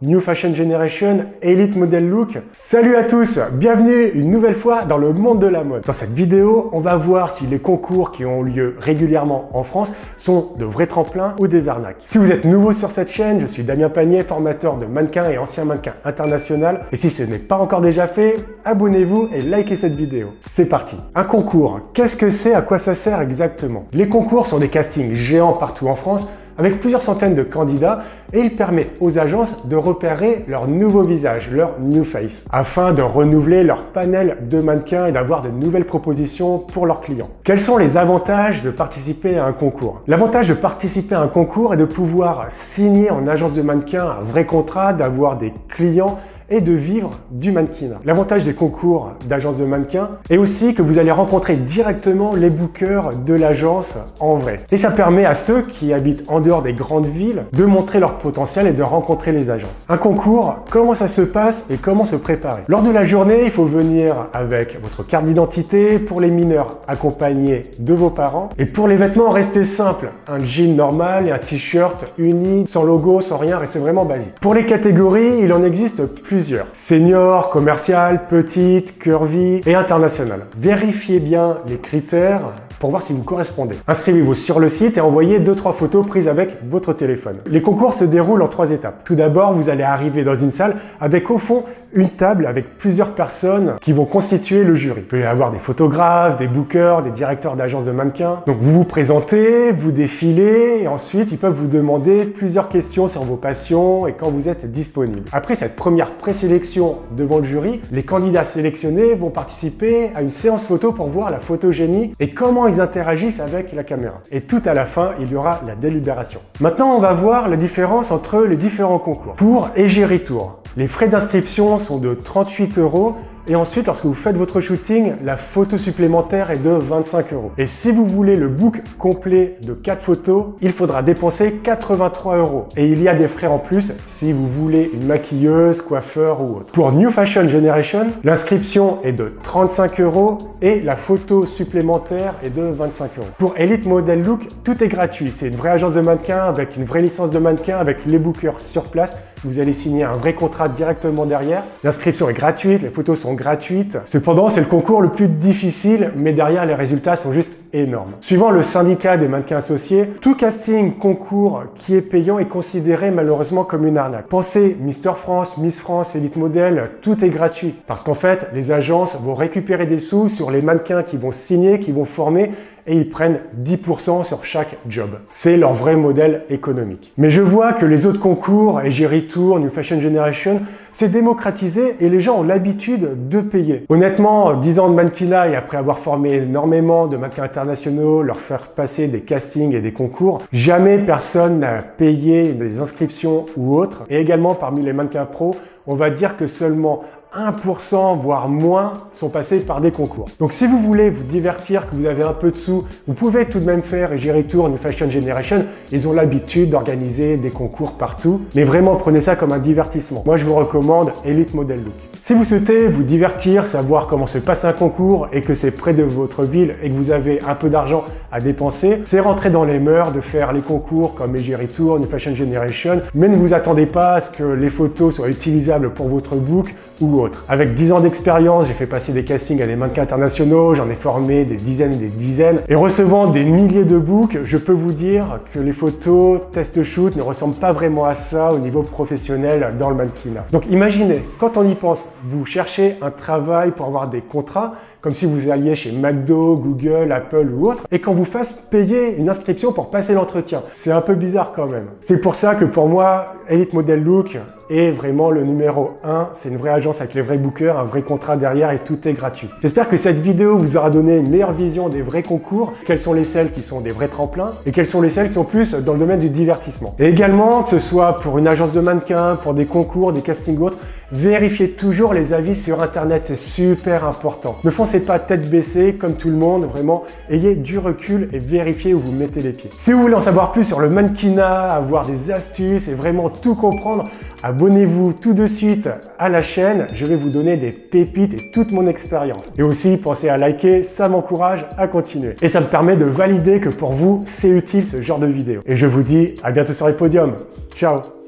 New Fashion Generation, Elite Model Look. Salut à tous, bienvenue une nouvelle fois dans le monde de la mode. Dans cette vidéo, on va voir si les concours qui ont lieu régulièrement en France sont de vrais tremplins ou des arnaques. Si vous êtes nouveau sur cette chaîne, je suis Damien Panier, formateur de mannequin et ancien mannequin international. Et si ce n'est pas encore déjà fait, abonnez-vous et likez cette vidéo. C'est parti. Un concours, qu'est-ce que c'est, à quoi ça sert exactement? Les concours sont des castings géants partout en France, avec plusieurs centaines de candidats, et il permet aux agences de repérer leur nouveau visage, leur new face, afin de renouveler leur panel de mannequins et d'avoir de nouvelles propositions pour leurs clients. Quels sont les avantages de participer à un concours? L'avantage de participer à un concours est de pouvoir signer en agence de mannequin un vrai contrat, d'avoir des clients et de vivre du mannequinat. L'avantage des concours d'agence de mannequins est aussi que vous allez rencontrer directement les bookers de l'agence en vrai. Et ça permet à ceux qui habitent en dehors des grandes villes de montrer leur potentiel et de rencontrer les agences. Un concours, comment ça se passe et comment se préparer? Lors de la journée, il faut venir avec votre carte d'identité, pour les mineurs accompagnés de vos parents. Et pour les vêtements, restez simple. Un jean normal et un t-shirt uni, sans logo, sans rien, restez vraiment basique. Pour les catégories, il en existe plusieurs. Senior, commercial, petite, curvy et international. Vérifiez bien les critères pour voir si vous correspondez. Inscrivez-vous sur le site et envoyez 2-3 photos prises avec votre téléphone. Les concours se déroulent en 3 étapes. Tout d'abord, vous allez arriver dans une salle avec au fond une table avec plusieurs personnes qui vont constituer le jury. Il peut y avoir des photographes, des bookers, des directeurs d'agences de mannequins. Donc vous vous présentez, vous défilez et ensuite ils peuvent vous demander plusieurs questions sur vos passions et quand vous êtes disponible. Après cette première présélection devant le jury, les candidats sélectionnés vont participer à une séance photo pour voir la photogénie et comment ils interagissent avec la caméra. Et tout à la fin, il y aura la délibération. Maintenant, on va voir la différence entre les différents concours. Pour Égérie Tour, les frais d'inscription sont de 38 € et ensuite, lorsque vous faites votre shooting, la photo supplémentaire est de 25 €. Et si vous voulez le book complet de 4 photos, il faudra dépenser 83 €. Et il y a des frais en plus si vous voulez une maquilleuse, coiffeur ou autre. Pour New Fashion Generation, l'inscription est de 35 € et la photo supplémentaire est de 25 €. Pour Elite Model Look, tout est gratuit. C'est une vraie agence de mannequin avec une vraie licence de mannequin, avec les bookers sur place. Vous allez signer un vrai contrat directement derrière. L'inscription est gratuite, les photos sont gratuites. Cependant, c'est le concours le plus difficile, mais derrière, les résultats sont juste énormes. Suivant le syndicat des mannequins associés, tout casting concours qui est payant est considéré malheureusement comme une arnaque. Pensez Mister France, Miss France, Elite Model, tout est gratuit. Parce qu'en fait, les agences vont récupérer des sous sur les mannequins qui vont signer, qui vont former, et ils prennent 10% sur chaque job. C'est leur vrai modèle économique. Mais je vois que les autres concours, Égérie Tour, New Fashion Generation, c'est démocratisé et les gens ont l'habitude de payer. Honnêtement, 10 ans de mannequinat et après avoir formé énormément de mannequins internationaux, leur faire passer des castings et des concours, jamais personne n'a payé des inscriptions ou autres. Et également parmi les mannequins pros, on va dire que seulement 1% voire moins sont passés par des concours. Donc si vous voulez vous divertir, que vous avez un peu de sous, vous pouvez tout de même faire Égérie Tour, New Fashion Generation. Ils ont l'habitude d'organiser des concours partout. Mais vraiment prenez ça comme un divertissement. Moi je vous recommande Elite Model Look. Si vous souhaitez vous divertir, savoir comment se passe un concours et que c'est près de votre ville et que vous avez un peu d'argent à dépenser, c'est rentrer dans les mœurs de faire les concours comme Égérie Tour, New Fashion Generation. Mais ne vous attendez pas à ce que les photos soient utilisables pour votre book ou autre. Avec 10 ans d'expérience, j'ai fait passer des castings à des mannequins internationaux, j'en ai formé des dizaines et des dizaines. Et recevant des milliers de books, je peux vous dire que les photos test shoot ne ressemblent pas vraiment à ça au niveau professionnel dans le mannequinat. Donc imaginez, quand on y pense, vous cherchez un travail pour avoir des contrats, comme si vous alliez chez McDo, Google, Apple ou autre, et qu'on vous fasse payer une inscription pour passer l'entretien. C'est un peu bizarre quand même. C'est pour ça que pour moi, Elite Model Look est vraiment le numéro 1. C'est une vraie agence avec les vrais bookers, un vrai contrat derrière et tout est gratuit. J'espère que cette vidéo vous aura donné une meilleure vision des vrais concours, quelles sont les celles qui sont des vrais tremplins et quelles sont les celles qui sont plus dans le domaine du divertissement. Et également, que ce soit pour une agence de mannequins, pour des concours, des castings autres, vérifiez toujours les avis sur internet, c'est super important. Ne foncez pas tête baissée comme tout le monde, vraiment, ayez du recul et vérifiez où vous mettez les pieds. Si vous voulez en savoir plus sur le mannequinat, avoir des astuces et vraiment tout comprendre, abonnez-vous tout de suite à la chaîne, je vais vous donner des pépites et toute mon expérience. Et aussi, pensez à liker, ça m'encourage à continuer. Et ça me permet de valider que pour vous, c'est utile ce genre de vidéo. Et je vous dis à bientôt sur les podiums. Ciao!